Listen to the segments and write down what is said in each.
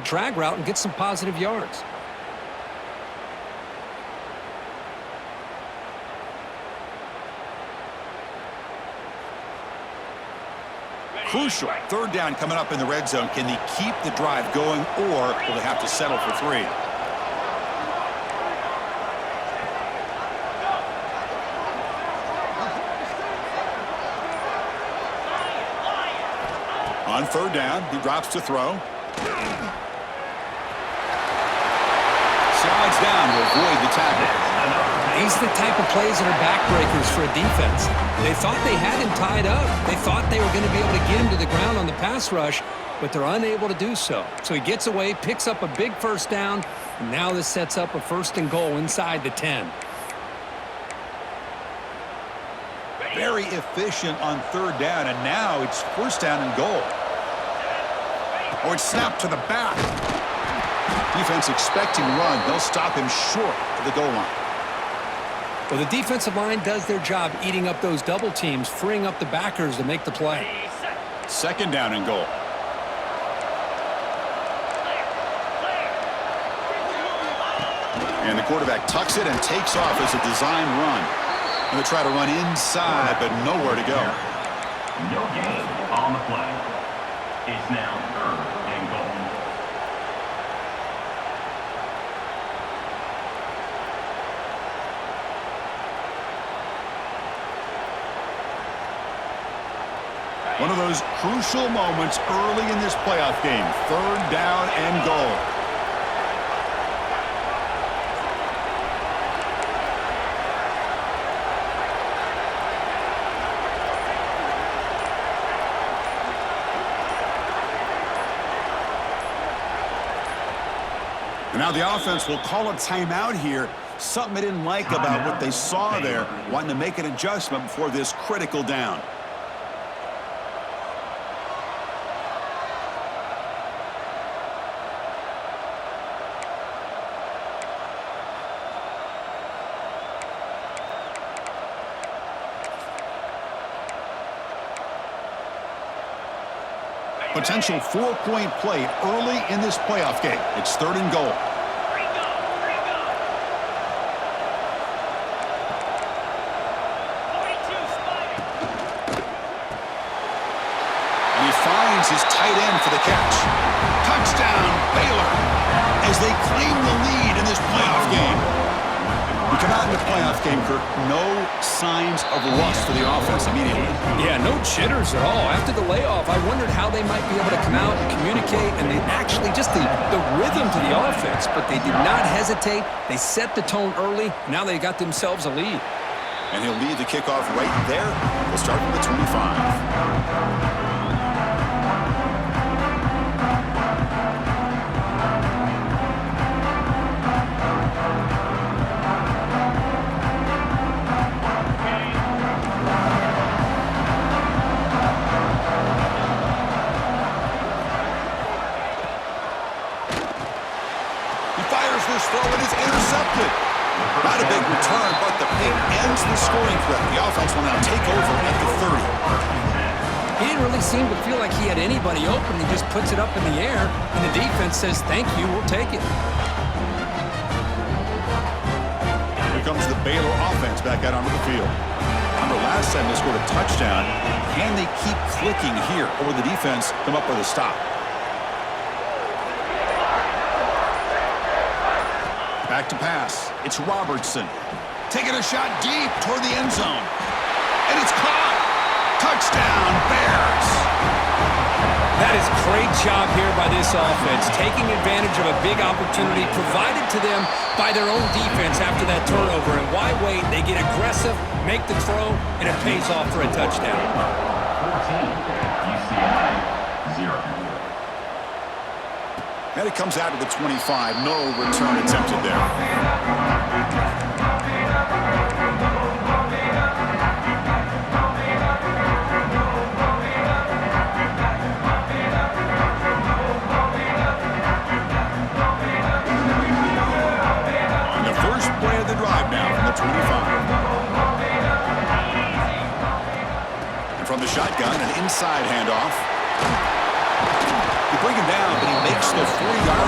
drag route and get some positive yards. Crucial. Third down coming up in the red zone. Can they keep the drive going, or will they have to settle for 3? On third down, he drops to throw. Slides down to avoid the tackle. These are the type of plays that are backbreakers for a defense. They thought they had him tied up. They thought they were going to be able to get him to the ground on the pass rush, but they're unable to do so. So he gets away, picks up a big first down, and now this sets up a 1st and goal inside the 10. Very efficient on third down, and now it's 1st down and goal. Oh, it's snapped to the back. Defense expecting run. They'll stop him short of the goal line. Well, the defensive line does their job eating up those double teams, freeing up the backers to make the play. 2nd down and goal. And the quarterback tucks it and takes off as a design run. Going to try to run inside, but nowhere to go. No gain on the play. It's now 3rd and goal. One of those crucial moments early in this playoff game. 3rd down and goal. And now the offense will call a timeout here. Something they didn't like about what they saw there. Wanting to make an adjustment before this critical down. Potential 4-point play early in this playoff game. It's 3rd and goal. And he finds his tight end for the catch. Touchdown, Baylor, as they claim the lead in this playoff game. We come out in the playoff game, Kirk, no signs of rust for the offense immediately. Yeah, no jitters at all. After the layoff, I wondered how they might be able to come out and communicate, and they actually just the rhythm to the offense, but they did not hesitate. They set the tone early. Now they got themselves a lead. And he'll lead the kickoff right there. We'll start from the 25. Throw and is intercepted. Not a big return, but the pick ends the scoring threat. The offense will now take over at the 30. He didn't really seem to feel like he had anybody open. He just puts it up in the air, and the defense says, thank you, we'll take it. Here comes the Baylor offense back out onto the field. Remember, last time they scored a touchdown. Can they keep clicking here, or will the defense come up with a stop? Back to pass. It's Robertson. Taking a shot deep toward the end zone. And it's caught. Touchdown, Bears. That is great job here by this offense, taking advantage of a big opportunity provided to them by their own defense after that turnover. And why wait? They get aggressive, make the throw, and it pays off for a touchdown. 14, UCLA, 0. And it comes out to the 25. No return attempted there. And the first play of the drive now from the 25. And from the shotgun, an inside handoff. You bring him down, but he makes the 40-yard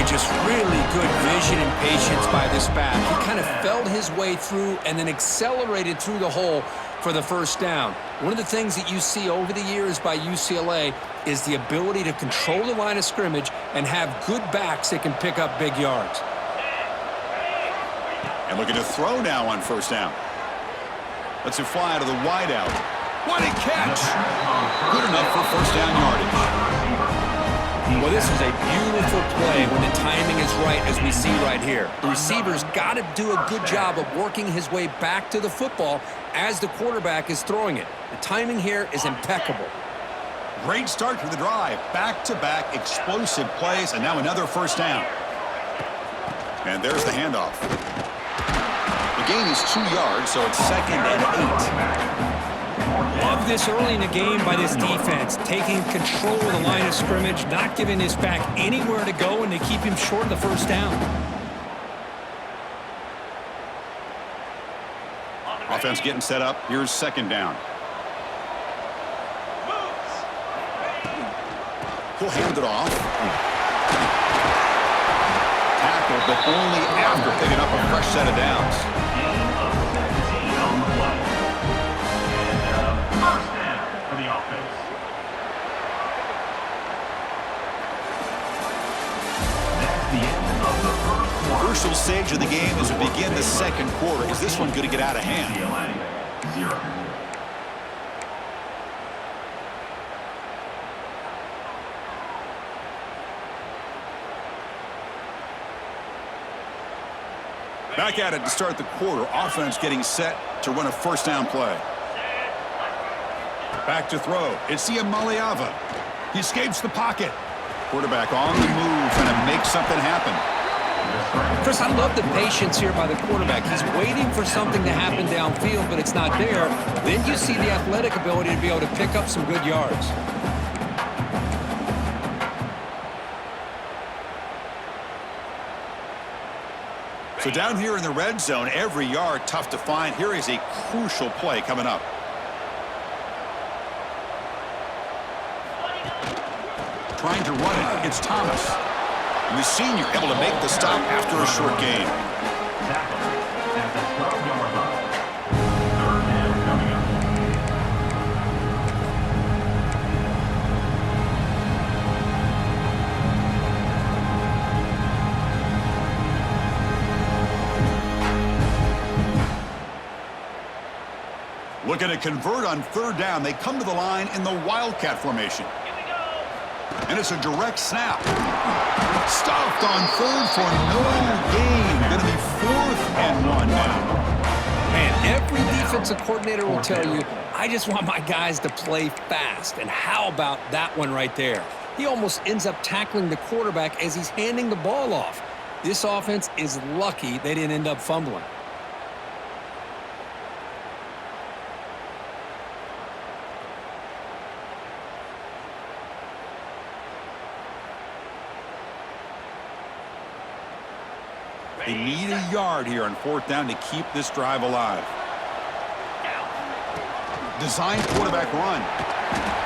Boy, just really good vision and patience by this back. He kind of felt his way through and then accelerated through the hole for the first down. One of the things that you see over the years by UCLA is the ability to control the line of scrimmage and have good backs that can pick up big yards. And looking to throw now on first down. Lets it fly to the wideout. What a catch! Good enough for first down yardage. Well, this is a beautiful play when the timing is right, as we see right here. The receiver's got to do a good job of working his way back to the football as the quarterback is throwing it. The timing here is impeccable. Great start to the drive. Back-to-back explosive plays, and now another first down. And there's the handoff. The gain is 2 yards, so it's 2nd and 8. Love this early in the game by this defense, taking control of the line of scrimmage, not giving his back anywhere to go, and they keep him short of the first down. Offense getting set up. Here's 2nd down. He'll hand it off. Tackle, but only after picking up a fresh set of downs. Gain of 17 on the play. And first down for the offense. That's the end of the first quarter. Crucial stage of the game as we begin the second quarter. Is this one going to get out of hand? UCLA 0. Back at it to start the quarter. Offense getting set to run a first down play. Back to throw. It's Maliava. He escapes the pocket. Quarterback on the move, trying to make something happen. Chris, I love the patience here by the quarterback. He's waiting for something to happen downfield, but it's not there. Then you see the athletic ability to be able to pick up some good yards. So down here in the red zone, every yard tough to find. Here is a crucial play coming up. Trying to run it. It's Thomas. And the senior able to make the stop after a short gain. Tackle at the 12-yard line. Third down coming up. Looking to convert on third down. They come to the line in the Wildcat formation. And it's a direct snap. Stopped on third for no gain. Going to be 4th and 1 now. Man, every defensive coordinator will tell you, I just want my guys to play fast. And how about that one right there? He almost ends up tackling the quarterback as he's handing the ball off. This offense is lucky they didn't end up fumbling. They need a yard here on 4th down to keep this drive alive. Design quarterback run.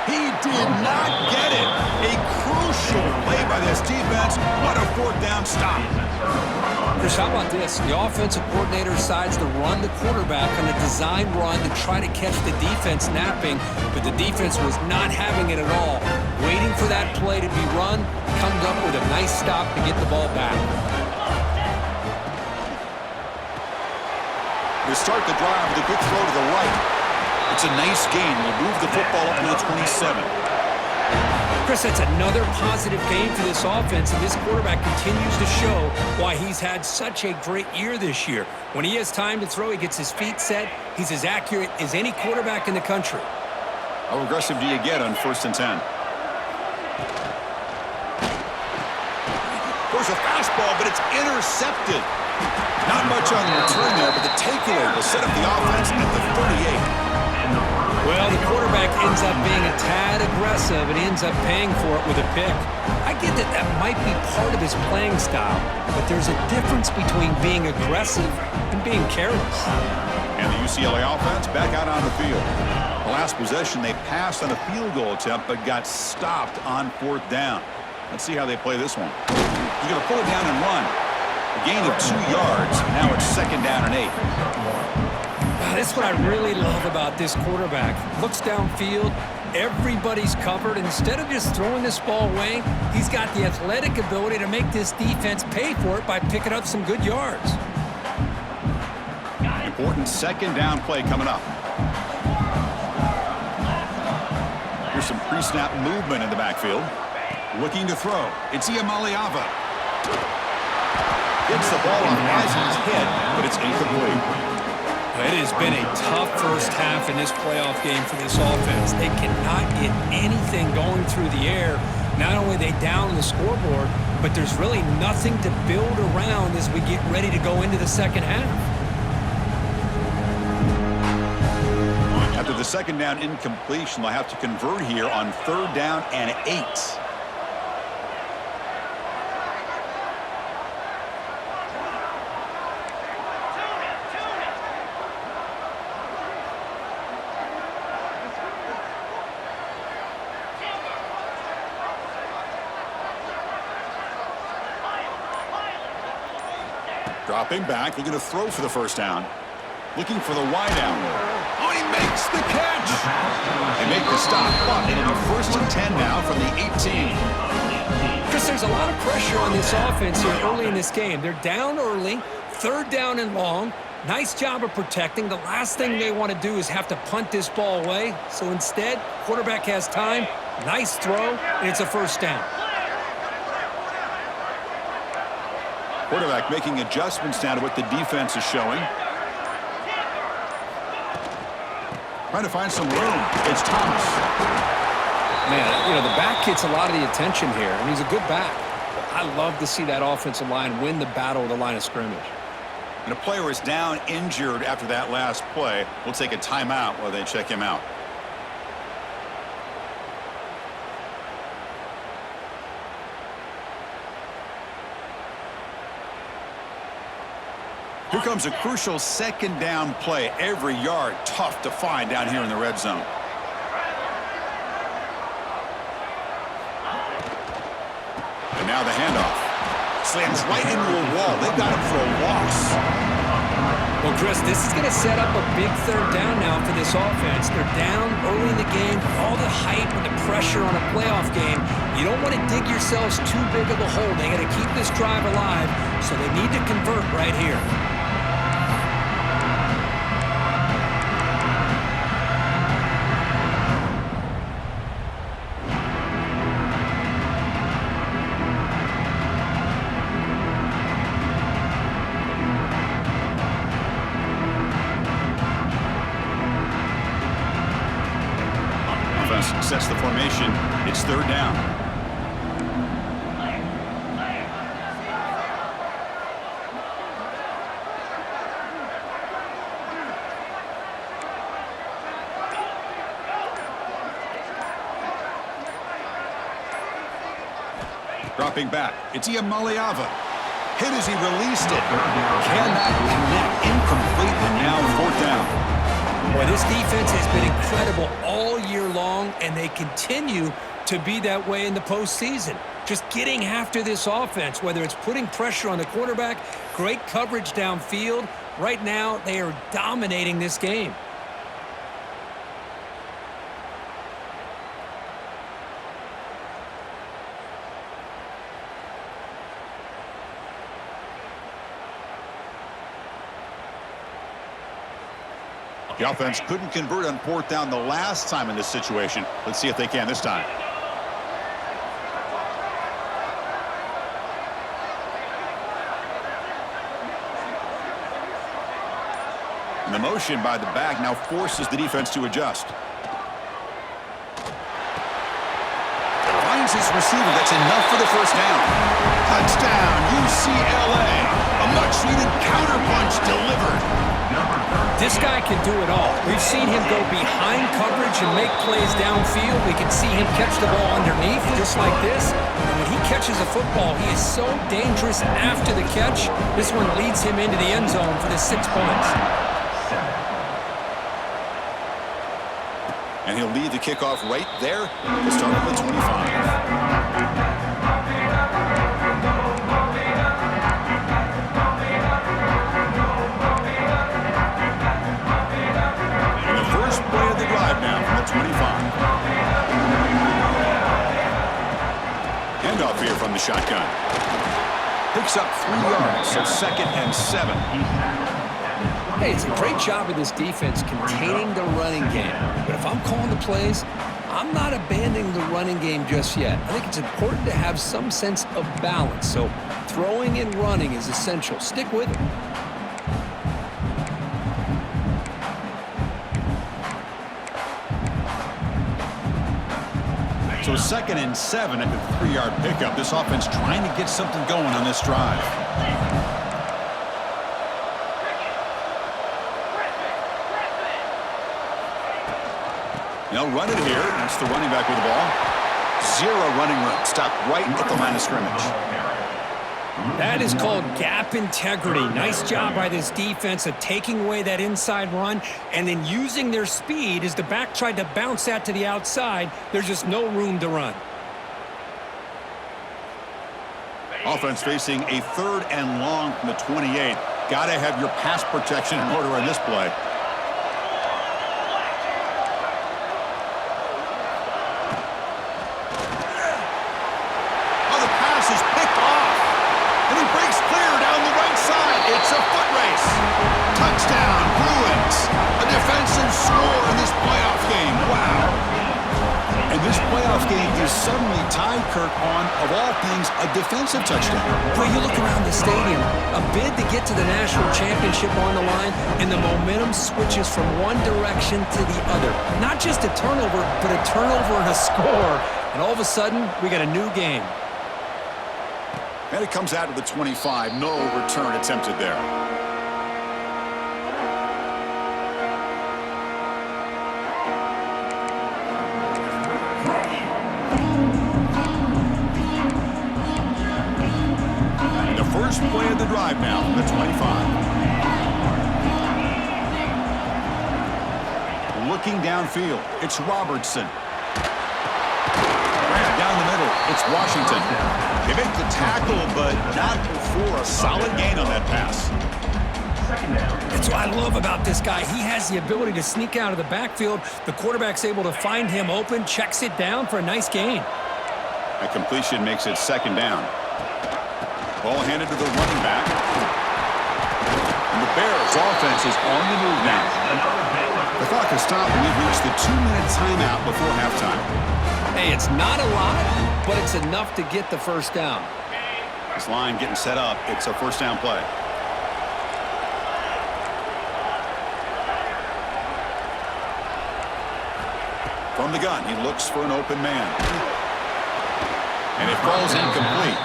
He did not get it. A crucial play by this defense. What a 4th down stop. Chris, how about this? The offensive coordinator decides to run the quarterback on a design run to try to catch the defense napping, but the defense was not having it at all. Waiting for that play to be run, comes up with a nice stop to get the ball back. They start the drive with a good throw to the right. It's a nice gain. We'll move the football up to the 27. Chris, that's another positive game for this offense, and this quarterback continues to show why he's had such a great year this year. When he has time to throw, he gets his feet set. He's as accurate as any quarterback in the country. How aggressive do you get on 1st and 10? There's a fastball, but it's intercepted. Not much on the return there, but the takeaway will set up the offense at the 38. Well, the quarterback ends up being a tad aggressive and ends up paying for it with a pick. I get that that might be part of his playing style, but there's a difference between being aggressive and being careless. And the UCLA offense back out on the field. The last possession, they passed on a field goal attempt, but got stopped on 4th down. Let's see how they play this one. He's going to pull it down and run. A gain of 2 yards. Now it's 2nd down and 8. That's what I really love about this quarterback. Looks downfield. Everybody's covered. Instead of just throwing this ball away, he's got the athletic ability to make this defense pay for it by picking up some good yards. Important 2nd down play coming up. Here's some pre-snap movement in the backfield. Looking to throw. It's Iamaleava. Gets the ball on as he's hit, but it's incomplete. It has been a tough first half in this playoff game for this offense. They cannot get anything going through the air. Not only are they down on the scoreboard, but there's really nothing to build around as we get ready to go into the second half. After the 2nd down incompletion, they'll have to convert here on 3rd down and 8. Dropping back, looking to throw for the 1st down. Looking for the wide out. Oh, he makes the catch! They make the stop, but it'll be 1st and 10 now from the 18. Chris, there's a lot of pressure on this offense here early in this game. They're down early, 3rd down and long. Nice job of protecting. The last thing they want to do is have to punt this ball away. So instead, quarterback has time, nice throw, and it's a 1st down. Quarterback making adjustments now to what the defense is showing. Trying to find some room. It's Thomas. Man, the back gets a lot of the attention here, and he's a good back. I love to see that offensive line win the battle of the line of scrimmage. And a player is down injured after that last play. We'll take a timeout while they check him out. Here comes a crucial 2nd down play. Every yard tough to find down here in the red zone. And now the handoff. Slams right into a wall. They've got him for a loss. Well, Chris, this is going to set up a big 3rd down now for this offense. They're down early in the game. All the hype and the pressure on a playoff game. You don't want to dig yourselves too big of a hole. They got to keep this drive alive, so they need to convert right here. Sets the formation. It's 3rd down. Dropping back. It's Iamaleava. Hit as he released it. Cannot connect. Incomplete, and now 4th down. Boy, this defense has been incredible all year long, and they continue to be that way in the postseason. Just getting after this offense, whether it's putting pressure on the quarterback, great coverage downfield. Right now, they are dominating this game. The offense couldn't convert on 4th down the last time in this situation. Let's see if they can this time. And the motion by the back now forces the defense to adjust. Finds his receiver. That's enough for the 1st down. Touchdown, UCLA. A much-needed counterpunch delivered. This guy can do it all. We've seen him go behind coverage and make plays downfield. We can see him catch the ball underneath, just like this. And when he catches a football, he is so dangerous after the catch. This one leads him into the end zone for the 6 points. And he'll lead the kickoff right there. We'll start at the 25. Handoff here from the shotgun. Picks up 3 yards, so 2nd and 7. Hey, it's a great job of this defense containing the running game. But if I'm calling the plays, I'm not abandoning the running game just yet. I think it's important to have some sense of balance. So throwing and running is essential. Stick with it. So 2nd and 7 at the 3-yard pickup. This offense trying to get something going on this drive. They'll run it here. That's the running back with the ball. 0 running room. Stopped right at the line of scrimmage. That is called gap integrity. Nice job by this defense of taking away that inside run and then using their speed as the back tried to bounce that to the outside. There's just no room to run. Offense facing a 3rd and long from the 28. Got to have your pass protection in order on this play. It's a foot race. Touchdown, Bruins. A defensive score in this playoff game. Wow. And this playoff game is suddenly tied, Kirk, on, of all things, a defensive touchdown. Well, you look around the stadium, a bid to get to the national championship on the line, and the momentum switches from one direction to the other. Not just a turnover, but a turnover and a score. And all of a sudden, we got a new game. And it comes out of the 25. No return attempted there. The first play of the drive now from the 25. Looking downfield, it's Robertson. Down the middle, it's Washington. They make the tackle, but not before a solid gain on that pass. That's what I love about this guy. He has the ability to sneak out of the backfield. The quarterback's able to find him open, checks it down for a nice gain. That completion makes it 2nd down. Ball handed to the running back. And the Bears offense is on the move now. The clock has stopped, and we've reached the 2-minute timeout before halftime. Hey, it's not a lot, but it's enough to get the first down. This line getting set up. It's a first down play. From the gun, he looks for an open man. And it falls incomplete.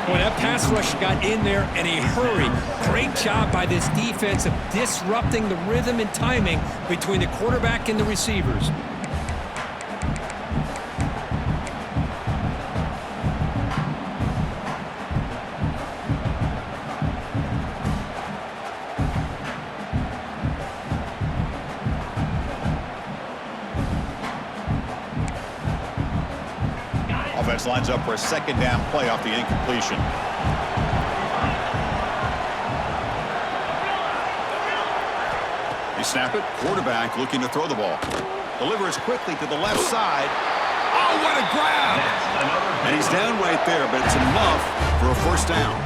Boy, that pass rush got in there in a hurry. Great job by this defense of disrupting the rhythm and timing between the quarterback and the receivers. Offense lines up for a 2nd down play off the incompletion. They snap it. Quarterback looking to throw the ball. Delivers quickly to the left side. Oh, what a grab! And he's down right there, but it's enough for a first down.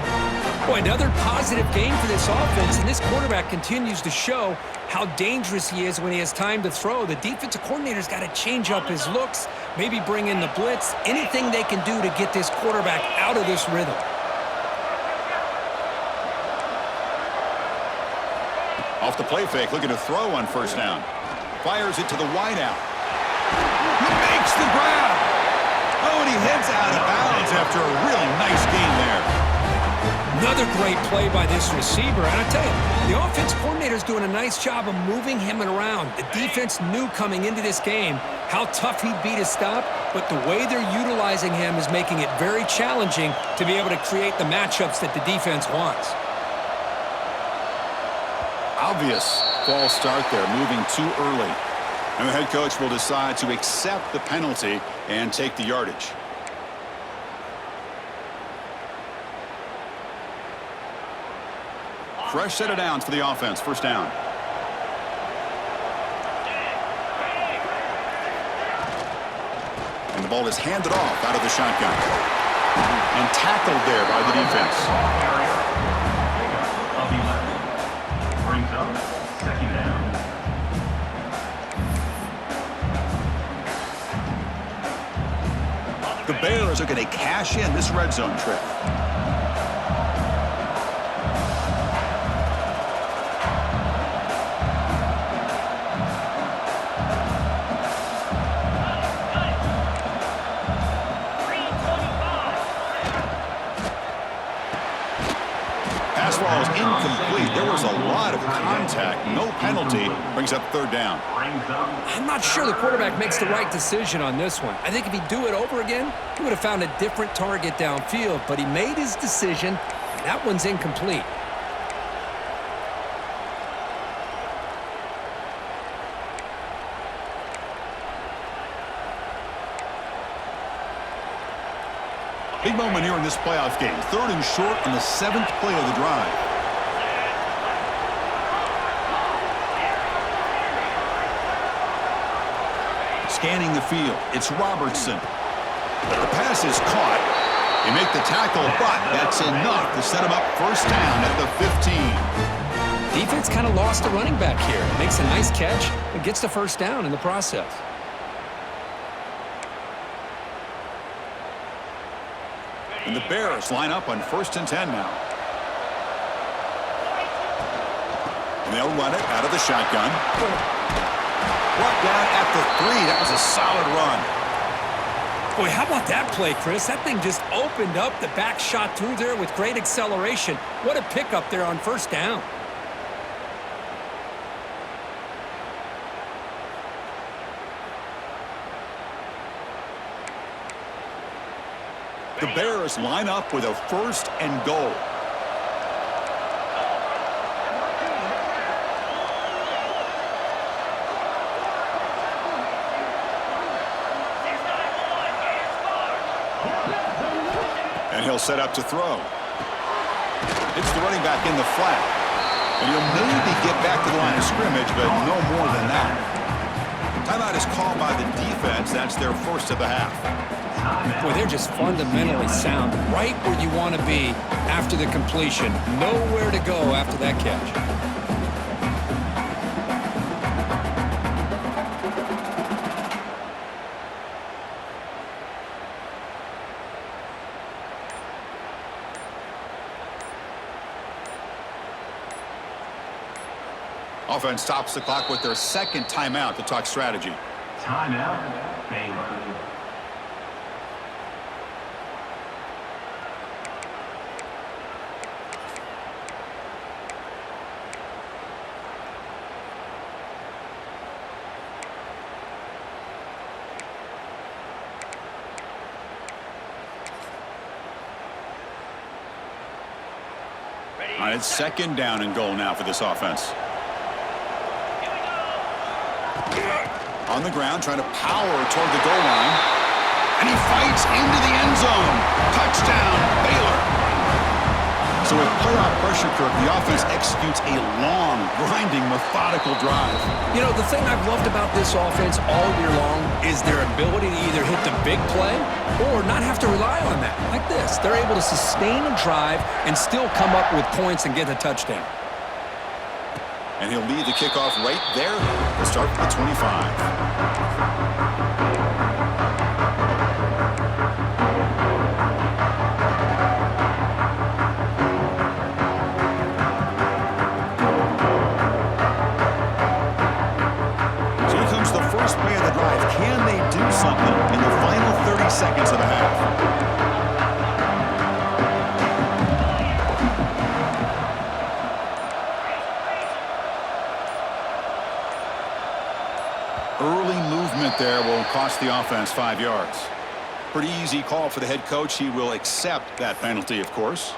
Boy, another positive game for this offense, and this quarterback continues to show how dangerous he is when he has time to throw. The defensive coordinator's got to change up his looks, maybe bring in the blitz, anything they can do to get this quarterback out of this rhythm. Off the play fake, looking to throw on first down. Fires it to the wideout. He makes the grab. Oh, and he heads out of bounds after a really nice gain there. Another great play by this receiver. And I tell you, the offense coordinator's doing a nice job of moving him around. The defense knew coming into this game how tough he'd be to stop, but the way they're utilizing him is making it very challenging to be able to create the matchups that the defense wants. Obvious false start there, moving too early. And the head coach will decide to accept the penalty and take the yardage. Fresh set of downs for the offense. First down. And the ball is handed off out of the shotgun. And tackled there by the defense. Carrier. Pickup of 11. Brings up second down. The Bears are going to cash in this red zone trip. Pass ball is incomplete. There was a lot of contact. No penalty. Brings up third down. I'm not sure the quarterback makes the right decision on this one. I think if he'd do it over again, he would have found a different target downfield, but he made his decision, and that one's incomplete. Big moment here in this playoff game. Third and short on the 7th play of the drive. Scanning the field. It's Robertson. The pass is caught. They make the tackle, but that's enough to set him up first down at the 15. Defense kind of lost a running back here. Makes a nice catch and gets the first down in the process. And the Bears line up on 1st and 10 now. And they'll run it out of the shotgun. Brought down at the 3. That was a solid run. Boy, how about that play, Chris? That thing just opened up the back shot through there with great acceleration. What a pickup there on first down. The Bears line up with a 1st and goal. And he'll set up to throw. It's the running back in the flat. And he'll maybe get back to the line of scrimmage, but no more than that. Timeout is called by the defense. That's their first of the half. Boy, they're just fundamentally sound, right where you want to be after the completion. Nowhere to go after that catch. Offense stops the clock with their 2nd timeout to talk strategy. Timeout, Baylor. All right, it's 2nd down and goal now for this offense. On the ground, trying to power toward the goal line. And he fights into the end zone. Touchdown, Baylor. So with playoff pressure, Kirk, the offense executes a long, grinding, methodical drive. You know, the thing I've loved about this offense all year long is their ability to either hit the big play or not have to rely on that. Like this. They're able to sustain a drive and still come up with points and get a touchdown. And he'll lead the kickoff right there to start at the 25. Play of the drive. Can they do something in the final 30 seconds of the half? Early movement there will cost the offense 5 yards. Pretty easy call for the head coach. He will accept that penalty, of course.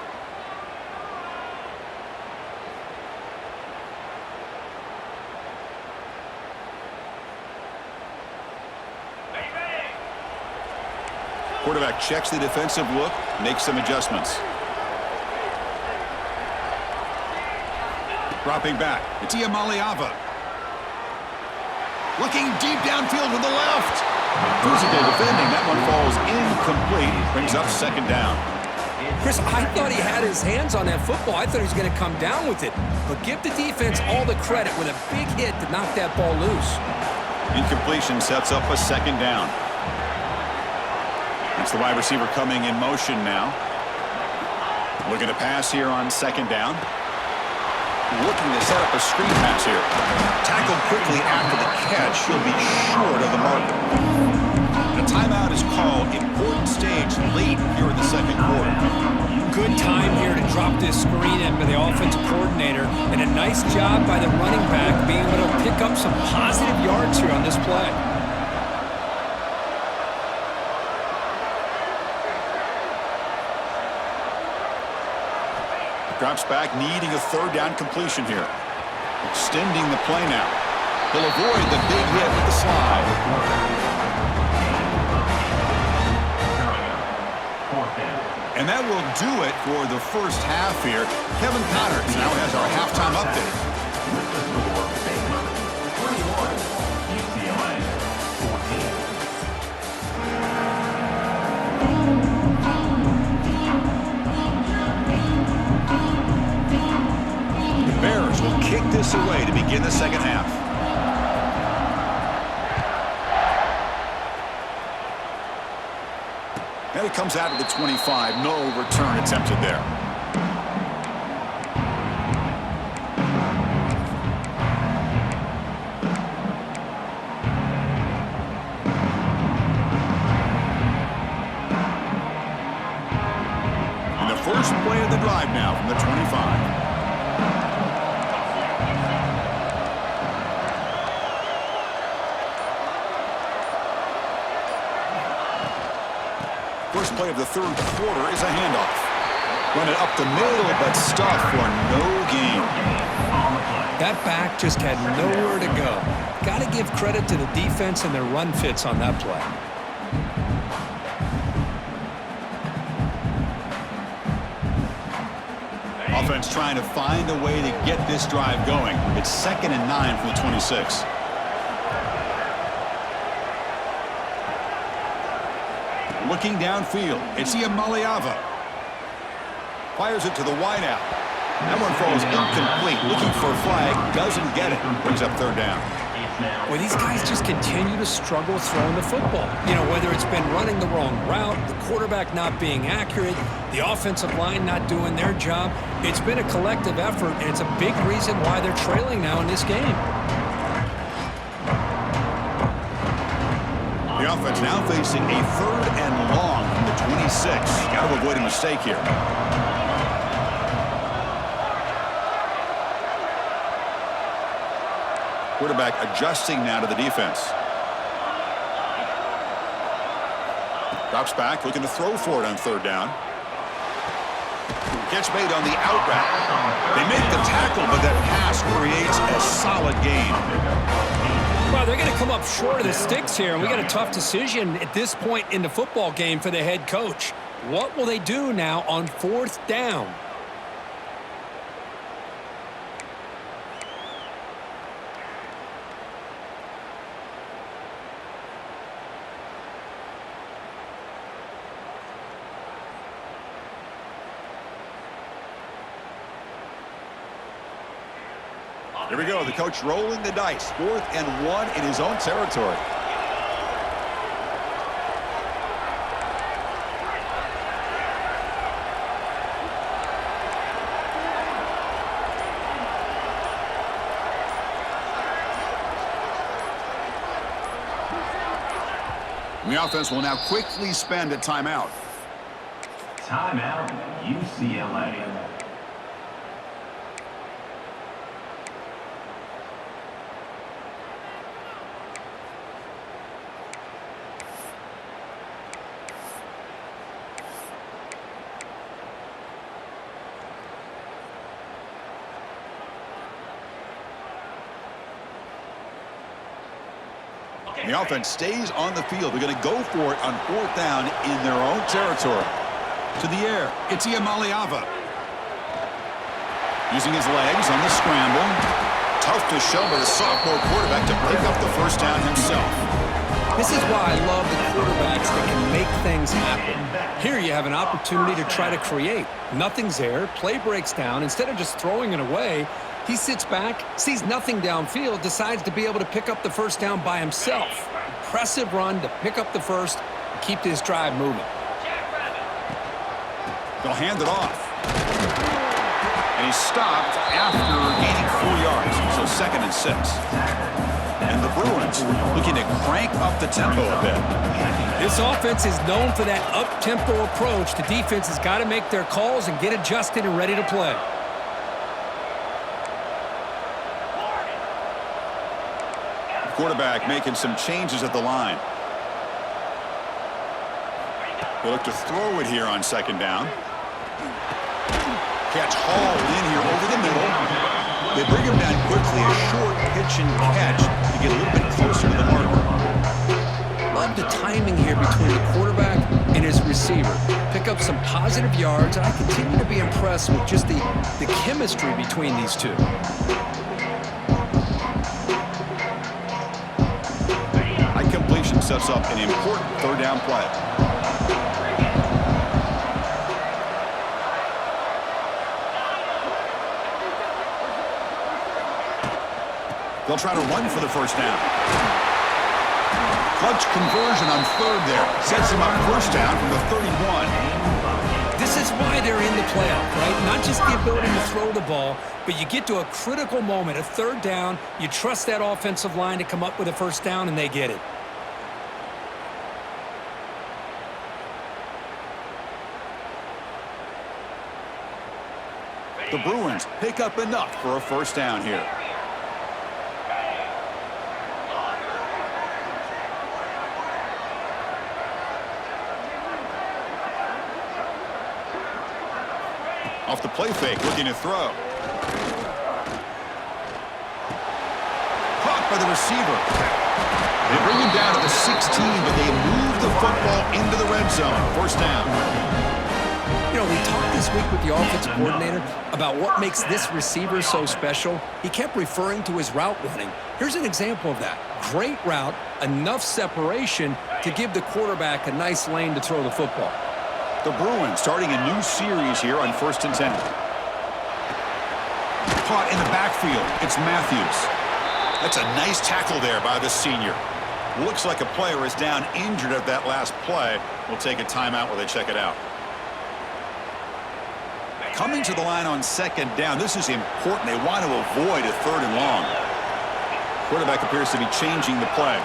Quarterback checks the defensive look, makes some adjustments. Dropping back, it's Iamaleava. Looking deep downfield to the left. Physical defending. That one falls incomplete. Brings up second down. Chris, I thought he had his hands on that football. I thought he was going to come down with it. But give the defense all the credit with a big hit to knock that ball loose. Incompletion sets up a second down. It's the wide receiver coming in motion now. Looking to pass here on second down. Looking to set up a screen pass here. Tackled quickly after the catch. He'll be short of the marker. The timeout is called. Important stage late here in the second quarter. Good time here to drop this screen in by the offensive coordinator. And a nice job by the running back being able to pick up some positive yards here on this play. Drops back, needing a third down completion here. Extending the play now. He'll avoid the big hit with the slide. And that will do it for the first half here. Kevin Connors now has our halftime update. Baylor, 21, UCLA, 14. The Bears will kick this away to begin the second half. And it comes out of the 25. No return attempted there. And the first play of the drive now from the 25. First play of the third quarter is a handoff. Run it up the middle, but stuffed for no gain. That back just had nowhere to go. Got to give credit to the defense and their run fits on that play. Offense trying to find a way to get this drive going. It's 2nd and 9 from the 26. Looking downfield, it's Iamaleava. Fires it to the wideout. That one falls incomplete. Looking for a flag, doesn't get it. Brings up third down. Well, these guys just continue to struggle throwing the football. You know, whether it's been running the wrong route, the quarterback not being accurate, the offensive line not doing their job. It's been a collective effort, and it's a big reason why they're trailing now in this game. The offense now facing a third and long from the 26. Got to avoid a mistake here. Quarterback adjusting now to the defense. Drops back, looking to throw for it on third down. Catch made on the out route. They make the tackle, but that pass creates a solid gain. Well, they're going to come up short of the sticks here, and we got a tough decision at this point in the football game for the head coach. What will they do now on fourth down? Here we go. The coach rolling the dice. 4th and 1 in his own territory. And the offense will now quickly spend a timeout. Timeout, UCLA. The offense stays on the field. They're going to go for it on fourth down in their own territory. To the air, it's Iamaleava. Using his legs on the scramble. Tough to show by the sophomore quarterback to pick up the first down himself. This is why I love the quarterbacks that can make things happen. Here you have an opportunity to try to create. Nothing's there. Play breaks down. Instead of just throwing it away, he sits back, sees nothing downfield, decides to be able to pick up the first down by himself. Impressive run to pick up the first and keep this drive moving. They'll hand it off. And he's stopped after gaining 4 yards, so 2nd and 6. And the Bruins looking to crank up the tempo a bit. This offense is known for that up-tempo approach. The defense has got to make their calls and get adjusted and ready to play. The quarterback making some changes at the line. They look to throw it here on 2nd down. Catch hauled in here over the middle. They bring him down quickly, a short pitch and catch to get a little bit closer to the marker. Love the timing here between the quarterback and his receiver. Pick up some positive yards, and I continue to be impressed with just the chemistry between these two. High completion sets up an important 3rd down play. They'll try to run for the first down. Clutch conversion on 3rd there. Sets him up first down from the 31. This is why they're in the playoff, right? Not just the ability to throw the ball, but you get to a critical moment, a 3rd down. You trust that offensive line to come up with a first down, and they get it. The Bruins pick up enough for a first down here. Off the play fake, looking to throw. Caught by the receiver. They bring him down to the 16, but they move the football into the red zone. First down. You know, we talked this week with the offensive coordinator about what makes this receiver so special. He kept referring to his route running. Here's an example of that. Great route, enough separation to give the quarterback a nice lane to throw the football. The Bruins starting a new series here on 1st and 10. Caught in the backfield. It's Matthews. That's a nice tackle there by the senior. Looks like a player is down injured at that last play. We'll take a timeout while they check it out. Coming to the line on 2nd down. This is important. They want to avoid a 3rd and long. Quarterback appears to be changing the play.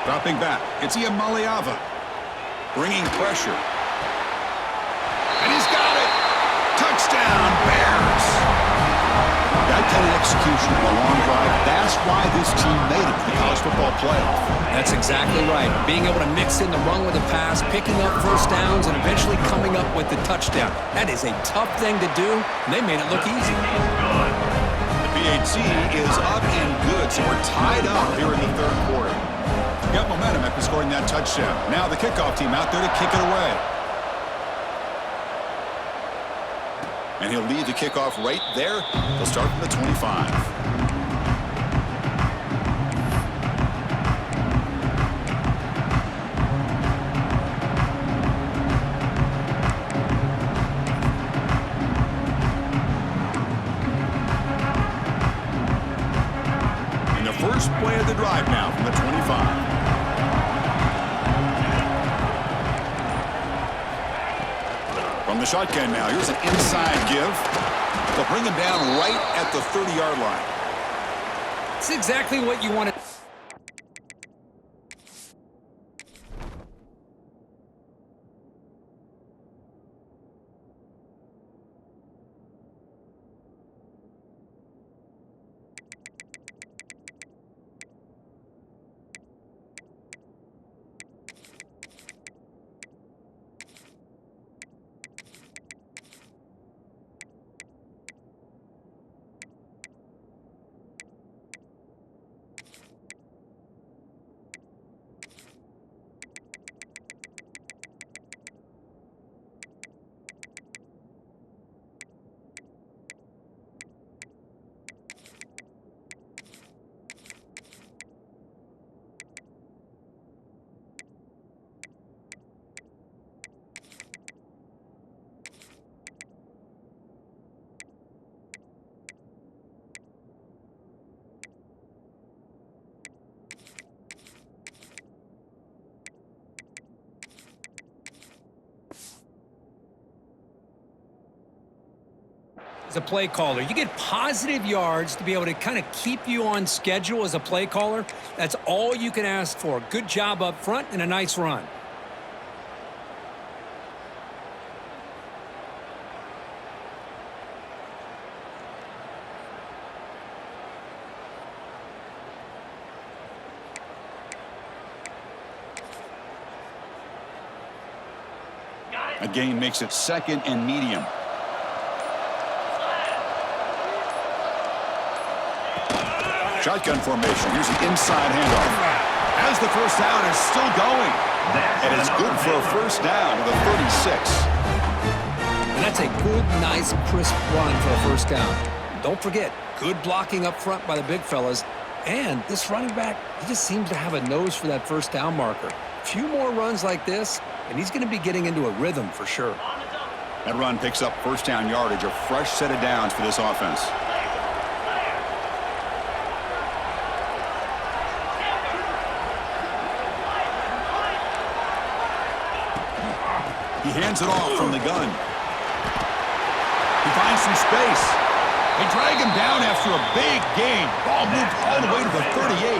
Dropping back, it's Iamaleava. Bringing pressure. And he's got it! Touchdown, Bears! That kind of execution on a long drive, that's why this team made it to the college football playoff. That's exactly right. Being able to mix in the run with the pass, picking up first downs, and eventually coming up with the touchdown. That is a tough thing to do, and they made it look easy. The PAT is up and good, so we're tied up here in the 3rd quarter. Got momentum after scoring that touchdown. Now the kickoff team out there to kick it away. And he'll lead the kickoff right there. They'll start from the 25. And the first play of the drive now from the 25. From the shotgun now, here's an inside give. They'll bring him down right at the 30-yard line. It's exactly what you want to. As a play caller, you get positive yards to be able to kind of keep you on schedule as a play caller. That's all you can ask for. Good job up front and a nice run. A gain makes it 2nd and medium. Shotgun formation. Here's an inside handoff. As the first down is still going. And it's good for a first down to the 36. And that's a good, nice, crisp run for a first down. Don't forget, good blocking up front by the big fellas. And this running back, he just seems to have a nose for that first down marker. A few more runs like this, and he's going to be getting into a rhythm for sure. That run picks up first down yardage, a fresh set of downs for this offense. He hands it off from the gun. He finds some space. They drag him down after a big gain. Ball moved all the way to the 38.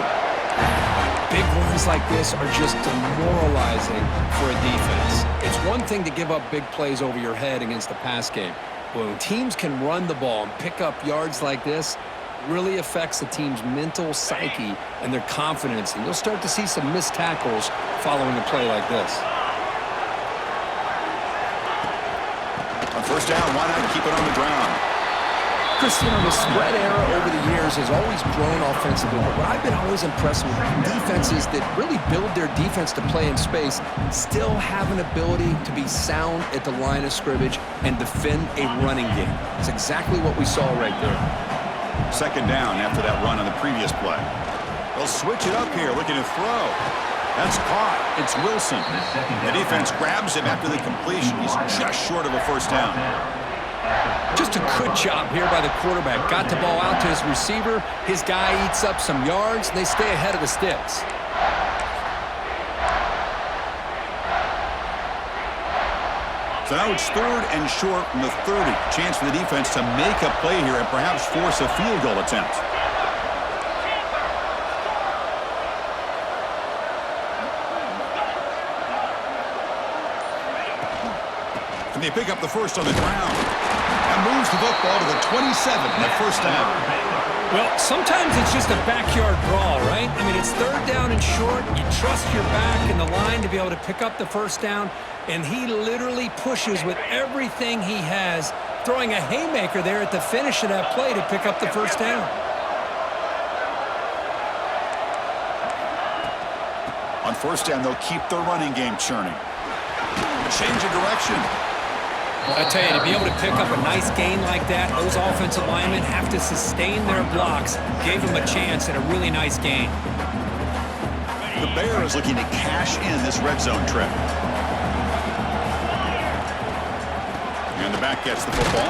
Big runs like this are just demoralizing for a defense. It's one thing to give up big plays over your head against the pass game. But when teams can run the ball and pick up yards like this, it really affects the team's mental psyche and their confidence. And you'll start to see some missed tackles following a play like this. On first down, why not keep it on the ground? Christian, the spread era over the years has always grown offensively, but what I've been always impressed with defenses that really build their defense to play in space still have an ability to be sound at the line of scrimmage and defend a running game. It's exactly what we saw right there. 2nd down after that run on the previous play. They'll switch it up here, looking to throw. That's caught. It's Wilson. The defense grabs him after the completion. He's just short of a first down. Just a good job here by the quarterback. Got the ball out to his receiver. His guy eats up some yards, and they stay ahead of the sticks. So now it's 3rd and short from the 30. Chance for the defense to make a play here and perhaps force a field goal attempt. And they pick up the first on the ground. And moves the football to the 27, the first down. Well, sometimes it's just a backyard brawl, right? I mean, it's 3rd down and short. You trust your back and the line to be able to pick up the first down. And he literally pushes with everything he has, throwing a haymaker there at the finish of that play to pick up the first down. On first down, they'll keep their running game churning. A change of direction. I tell you, to be able to pick up a nice gain like that, those offensive linemen have to sustain their blocks. Gave them a chance at a really nice gain. The Bears looking to cash in this red zone trip. And the back gets the football.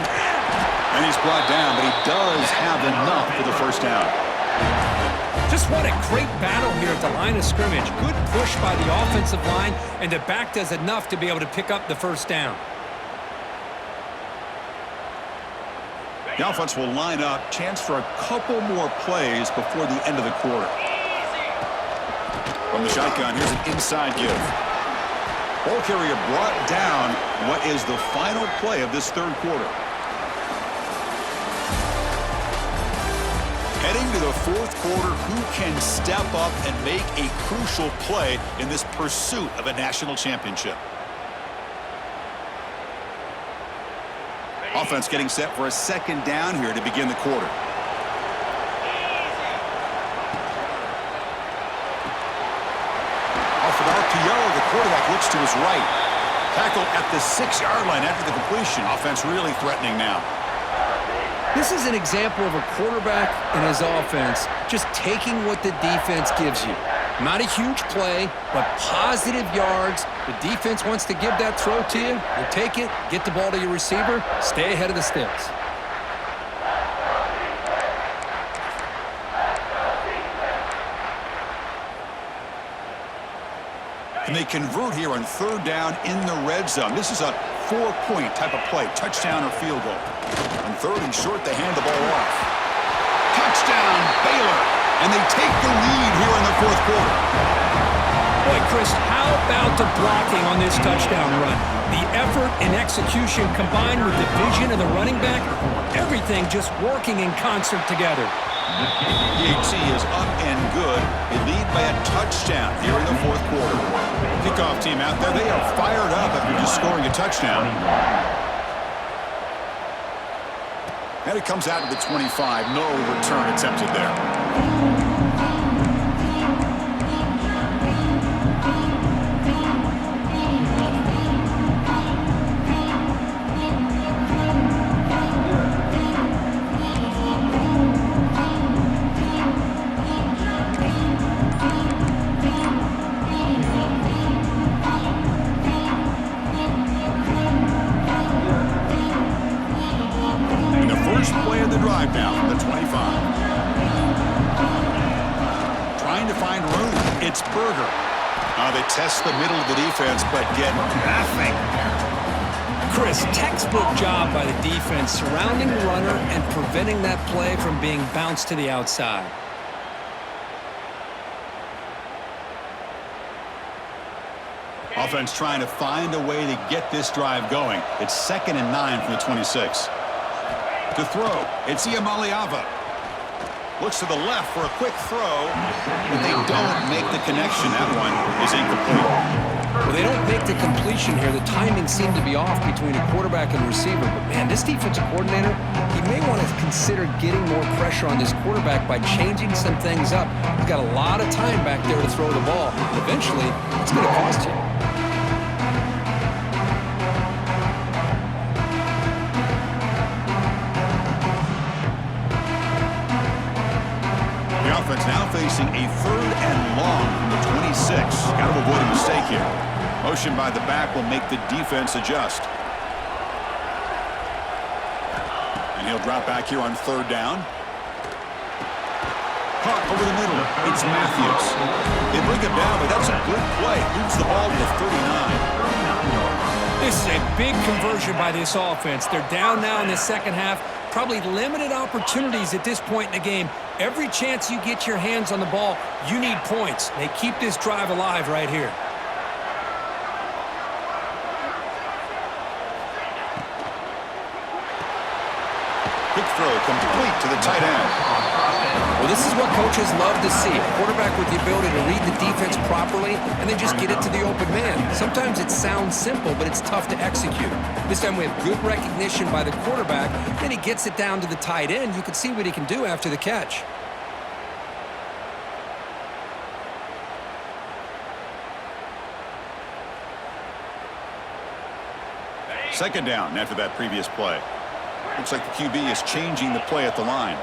And he's brought down, but he does have enough for the first down. Just what a great battle here at the line of scrimmage. Good push by the offensive line, and the back does enough to be able to pick up the first down. The offense will line up. Chance for a couple more plays before the end of the quarter. From the shotgun, here's an inside give. Ball carrier brought down. What is the final play of this 3rd quarter? Heading to the 4th quarter, who can step up and make a crucial play in this pursuit of a national championship? Offense getting set for a 2nd down here to begin the quarter. Off an RPO, the quarterback looks to his right. Tackle at the 6-yard line after the completion. Offense really threatening now. This is an example of a quarterback and his offense just taking what the defense gives you. Not a huge play, but positive yards. The defense wants to give that throw to you. You take it, get the ball to your receiver, stay ahead of the sticks. And they convert here on 3rd down in the red zone. This is a 4-point type of play, touchdown or field goal. On 3rd and short, they hand the ball off. Touchdown, Baylor. And they take the lead here in the 4th quarter. Boy, Chris, how about the blocking on this touchdown run? The effort and execution combined with the vision of the running back, everything just working in concert together. PHC is up and good. They lead by a touchdown here in the 4th quarter. Kickoff team out there, they are fired up after just scoring a touchdown. And it comes out to the 25. No return attempted there. Now from the 25. Trying to find room. It's Berger. They test the middle of the defense, but get nothing. Chris, textbook job by the defense surrounding the runner and preventing that play from being bounced to the outside. Offense trying to find a way to get this drive going. It's 2nd and 9 from the 26. To throw, it's Iamaleava. Looks to the left for a quick throw, but they don't make the connection. That one is incomplete. Well, they don't make the completion here. The timing seemed to be off between a quarterback and receiver. But, man, this defensive coordinator, he may want to consider getting more pressure on this quarterback by changing some things up. He's got a lot of time back there to throw the ball. And eventually, it's going to cost you. Offense now facing a 3rd and long from the 26. Got to avoid a mistake here. Motion by the back will make the defense adjust. And he'll drop back here on 3rd down. Caught over the middle. It's Matthews. They bring him down, but that's a good play. Moves the ball to the 39. This is a big conversion by this offense. They're down now in the 2nd half. Probably limited opportunities at this point in the game. Every chance you get your hands on the ball, you need points. They keep this drive alive right here. Quick throw complete to the tight end. Well, this is what coaches love to see. A quarterback with the ability to read the defense properly and then just get it to the open man. Sometimes it sounds simple, but it's tough to execute. This time we have good recognition by the quarterback. Then he gets it down to the tight end. You can see what he can do after the catch. Second down after that previous play. Looks like the QB is changing the play at the line.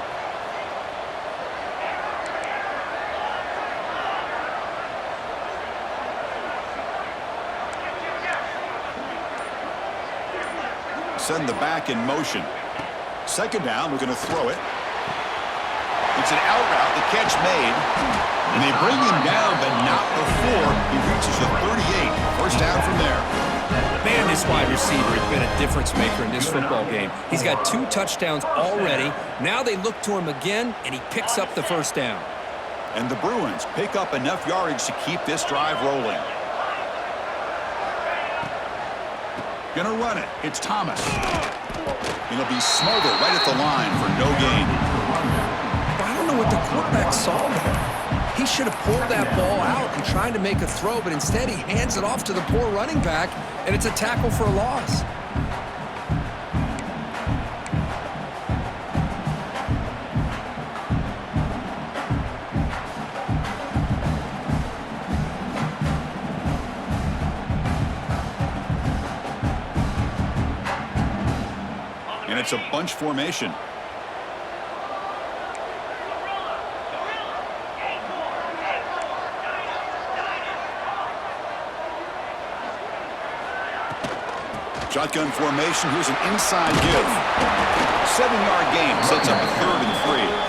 Send the back in motion. Second down, we're going to throw it. It's an out route, the catch made. And they bring him down, but not before he reaches the 38. First down from there. Man, this wide receiver has been a difference maker in this football game. He's got 2 touchdowns already. Now they look to him again, and he picks up the first down. And the Bruins pick up enough yardage to keep this drive rolling. Gonna run it. It's Thomas. It'll be smothered right at the line for no gain. I don't know what the quarterback saw there. He should have pulled that ball out and tried to make a throw, but instead he hands it off to the poor running back, and it's a tackle for a loss. And it's a bunch formation. Shotgun formation. Here's an inside give. 7-yard gain sets up a 3rd and 3.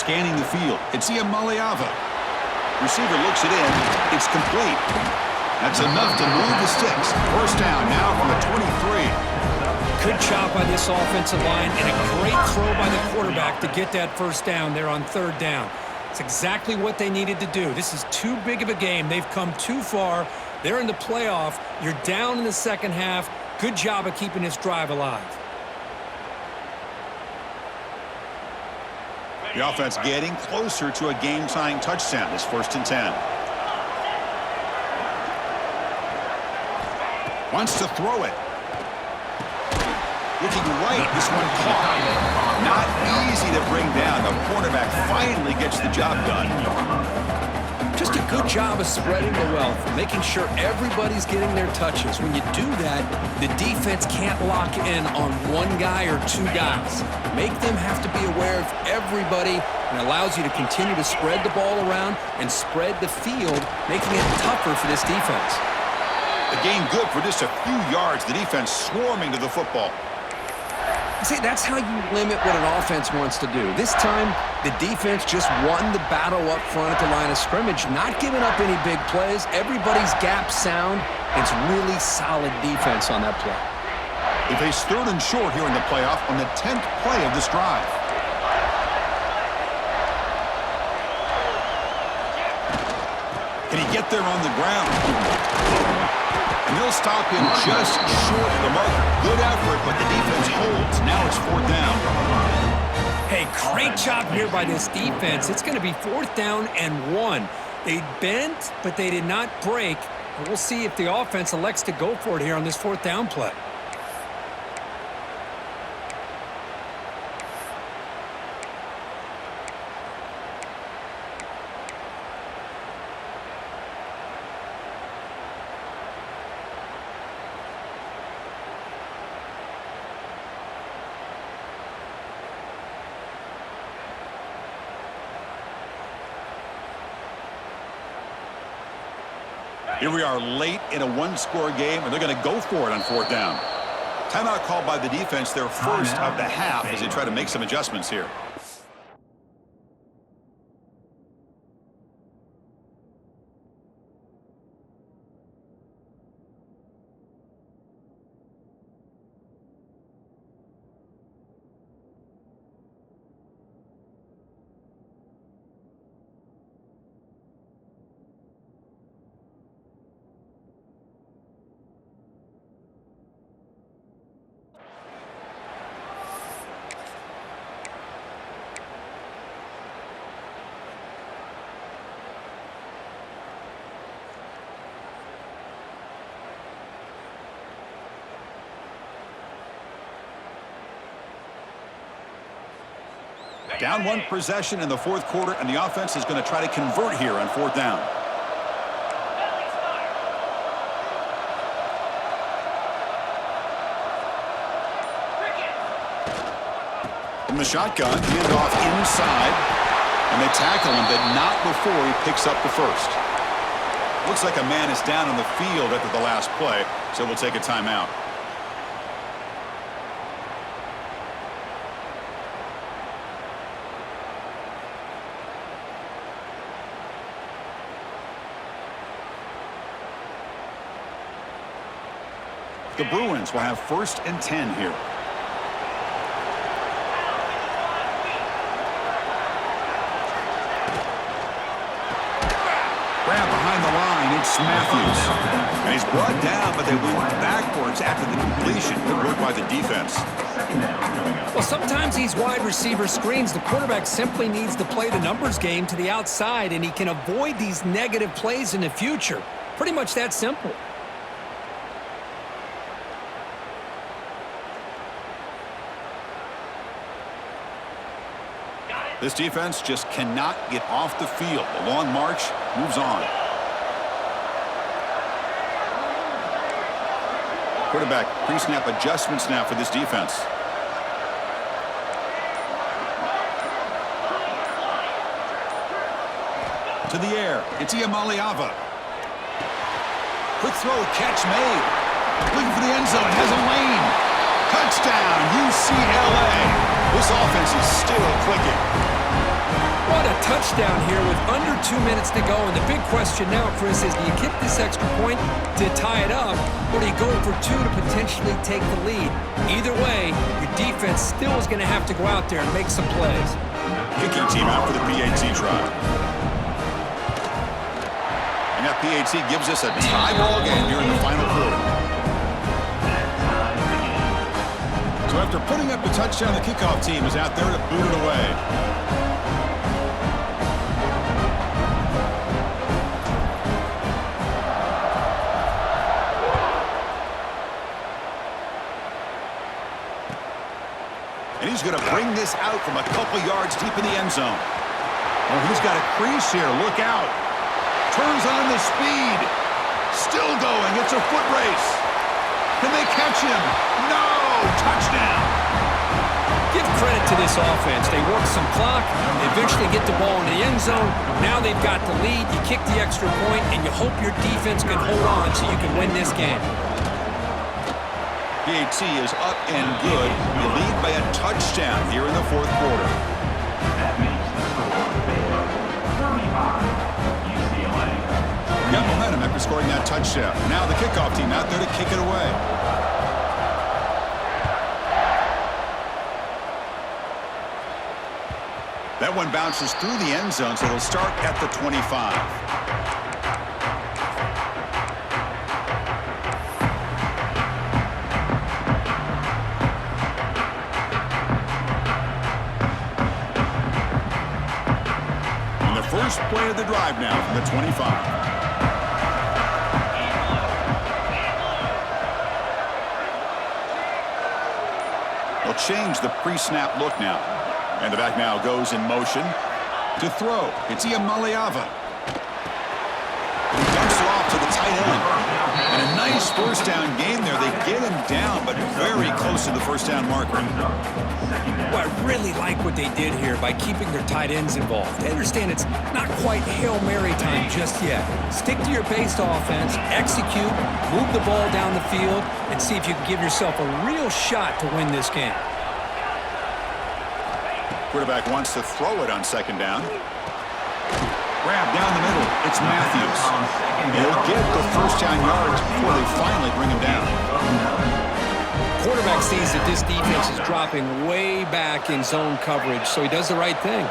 scanning the field. It's Iamaleava. Receiver looks it in. It's complete. That's enough to move the sticks. First down now from the 23. Good job by this offensive line and a great throw by the quarterback to get that first down there on third down. It's exactly what they needed to do. This is too big of a game. They've come too far. They're in the playoff. You're down in the second half. Good job of keeping this drive alive. The offense getting closer to a game-tying touchdown. This 1st and 10. Wants to throw it. Looking right, this one caught. Not easy to bring down. The cornerback finally gets the job done. Just a good job of spreading the wealth, making sure everybody's getting their touches. When you do that, the defense can't lock in on one guy or two guys. Make them have to be aware of everybody, and allows you to continue to spread the ball around and spread the field, making it tougher for this defense. The game good for just a few yards. The defense swarming to the football. See, that's how you limit what an offense wants to do. This time, the defense just won the battle up front at the line of scrimmage, not giving up any big plays. Everybody's gap sound. It's really solid defense on that play. They face 3rd and short here in the playoff on the 10th play of this drive. Can he get there on the ground? And they'll stop him just short of the marker. Good effort, but the defense holds. Now it's 4th down. Hey, great job here by this defense. It's going to be 4th down and 1. They bent, but they did not break. And we'll see if the offense elects to go for it here on this 4th down play. Here we are late in a one-score game, and they're going to go for it on 4th down. Timeout called by the defense, their first of the half, as they try to make some adjustments here. Down 1 possession in the 4th quarter, and the offense is going to try to convert here on 4th down. From the shotgun, handoff inside, and they tackle him, but not before he picks up the first. Looks like a man is down on the field after the last play, so we'll take a timeout. The Bruins will have 1st and 10 here. Grab behind the line, it's Matthews. And he's brought down, but they went backwards after the completion. Good work by the defense. Well, sometimes these wide receiver screens, the quarterback simply needs to play the numbers game to the outside, and he can avoid these negative plays in the future. Pretty much that simple. This defense just cannot get off the field. The long march moves on. Quarterback pre-snap adjustments now for this defense. To the air. It's Iamaleava. Quick throw, catch made. Looking for the end zone. Has a lane. Touchdown, UCLA. This offense is still clicking. a touchdown here with under 2 minutes to go. And the big question now, Chris, is do you kick this extra point to tie it up, or do you go for 2 to potentially take the lead? Either way, your defense still is going to have to go out there and make some plays. Kicking team out for the PAT drive. And that PAT gives us a tie ball game here in the final quarter. So after putting up the touchdown, the kickoff team is out there to boot it away. And he's going to bring this out from a couple yards deep in the end zone. Oh, he's got a crease here. Look out. Turns on the speed. Still going. It's a foot race. Can they catch him? No! Touchdown! Give credit to this offense. They work some clock. They eventually get the ball in the end zone. Now they've got the lead. You kick the extra point, and you hope your defense can hold on so you can win this game. PAT is up and good. You lead by a touchdown here in the fourth quarter. That makes the score Baylor 35, UCLA. Got momentum after scoring that touchdown. Now the kickoff team out there to kick it away. That one bounces through the end zone, so it'll start at the 25. First play of the drive now from the 25. They'll change the pre-snap look now. And the back now goes in motion to throw. It's Iamaleava. He dumps it off to the tight end. And a nice first down game there. They get him down, but very close to the first down marker. Well, I really like what they did here by keeping their tight ends involved. They understand it's not quite Hail Mary time just yet. Stick to your base offense, execute, move the ball down the field, and see if you can give yourself a real shot to win this game. Quarterback wants to throw it on second down. Grab down the middle. It's Matthews. He'll get the first down yards before they finally bring him down. Quarterback sees that this defense is dropping way back in zone coverage, so he does the right thing.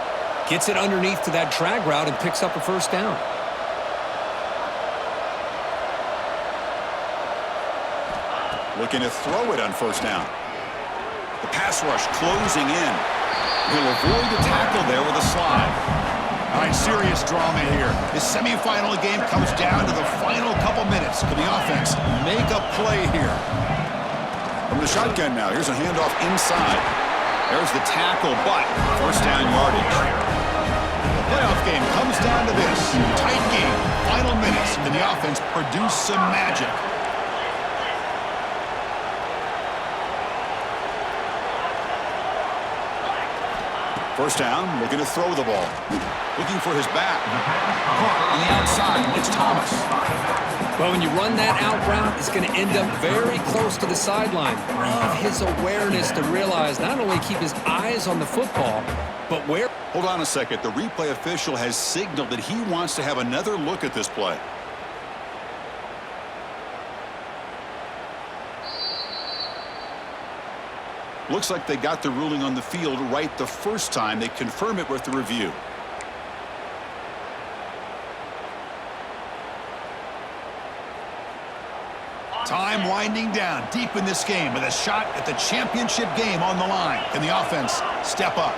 Gets it underneath to that drag route and picks up a first down. Looking to throw it on first down. The pass rush closing in. He'll avoid the tackle there with a slide. All right, serious drama here. This semifinal game comes down to the final couple minutes. Can the offense make a play here? From the shotgun now, here's a handoff inside. There's the tackle, but first down yardage. The playoff game comes down to this. Tight game, final minutes. Can the offense produce some magic? First down, looking to throw the ball. Looking for his back. Caught on the outside, it's Thomas. Well, when you run that out route, it's going to end up very close to the sideline. Love his awareness to realize not only keep his eyes on the football, but where... Hold on a second. The replay official has signaled that he wants to have another look at this play. Looks like they got the ruling on the field right the first time. They confirm it with the review. Time winding down deep in this game with a shot at the championship game on the line. Can the offense step up?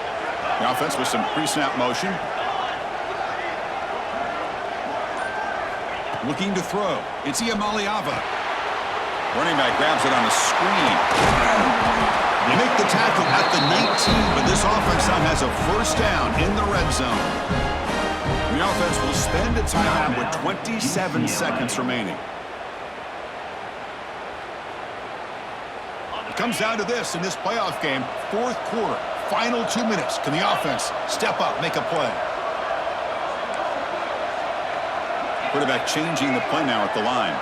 The offense with some pre-snap motion. Looking to throw. It's Iamaleava. Running back grabs it on the screen. They make the tackle at the 19, but this offense now has a first down in the red zone. The offense will spend a timeout with 27 seconds remaining. It comes down to this in this playoff game, fourth quarter, final 2 minutes. Can the offense step up, make a play? Quarterback changing the play now at the line.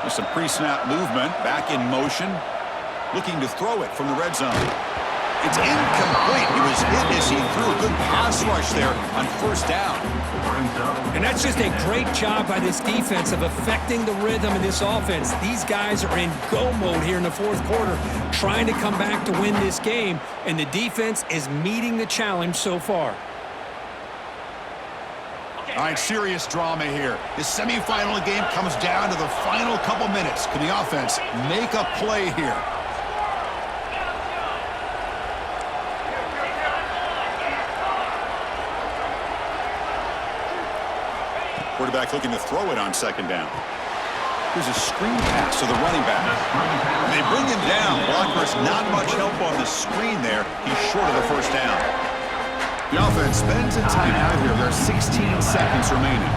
Some pre-snap movement, back in motion. Looking to throw it from the red zone. It's incomplete. He was hit as he threw a good pass rush there on first down. And that's just a great job by this defense of affecting the rhythm of this offense. These guys are in go mode here in the fourth quarter, trying to come back to win this game, and the defense is meeting the challenge so far. All right, serious drama here. The semifinal game comes down to the final couple minutes. Can the offense make a play here? Quarterback looking to throw it on second down. Here's a screen pass to the running back. They bring him down. Blockers not much help on the screen there. He's short of the first down. The offense spends a timeout here. There are 16 seconds remaining.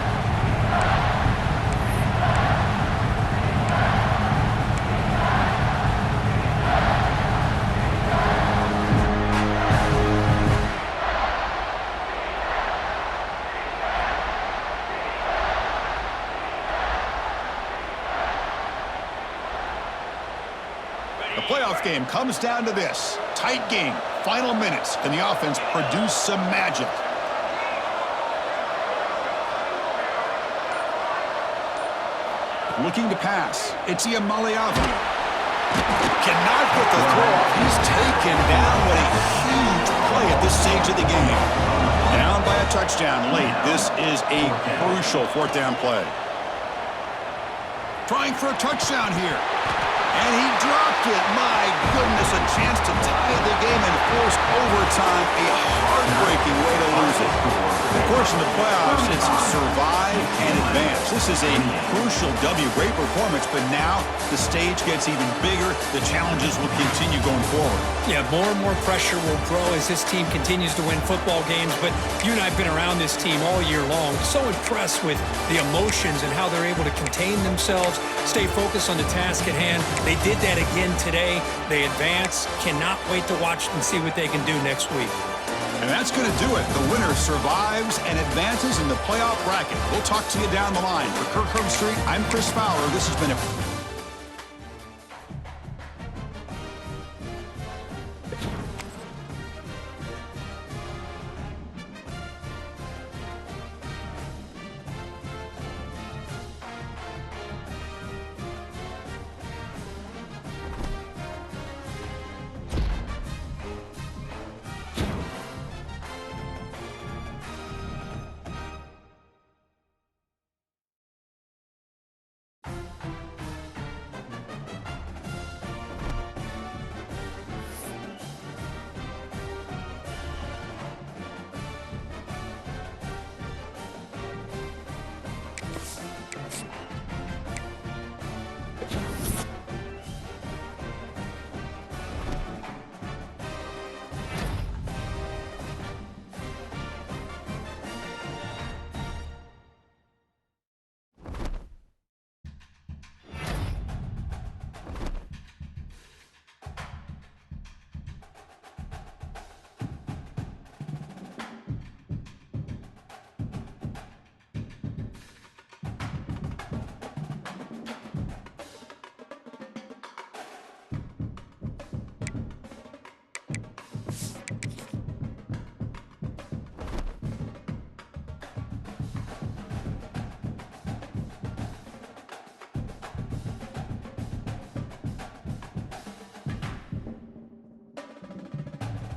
The playoff game comes down to this. Tight game. Final minutes. Can the offense produce some magic? Looking to pass. It's Iamaleava. Cannot get the throw off. He's taken down. What a huge play at this stage of the game. Down by a touchdown late. This is a crucial fourth down play. Trying for a touchdown here. And he dropped it. My goodness, a chance to tie the game and force overtime. A heartbreaking way to lose it. Of course, in the playoffs, it's survive and advance. This is a crucial W. Great performance, but now the stage gets even bigger. The challenges will continue going forward. Yeah, more and more pressure will grow as this team continues to win football games. But you and I have been around this team all year long. So impressed with the emotions and how they're able to contain themselves, stay focused on the task at hand. They did that again today. They advance. Cannot wait to watch and see what they can do next week. And that's going to do it. The winner survives and advances in the playoff bracket. We'll talk to you down the line. For Kirk Herbstreit, I'm Chris Fowler. This has been a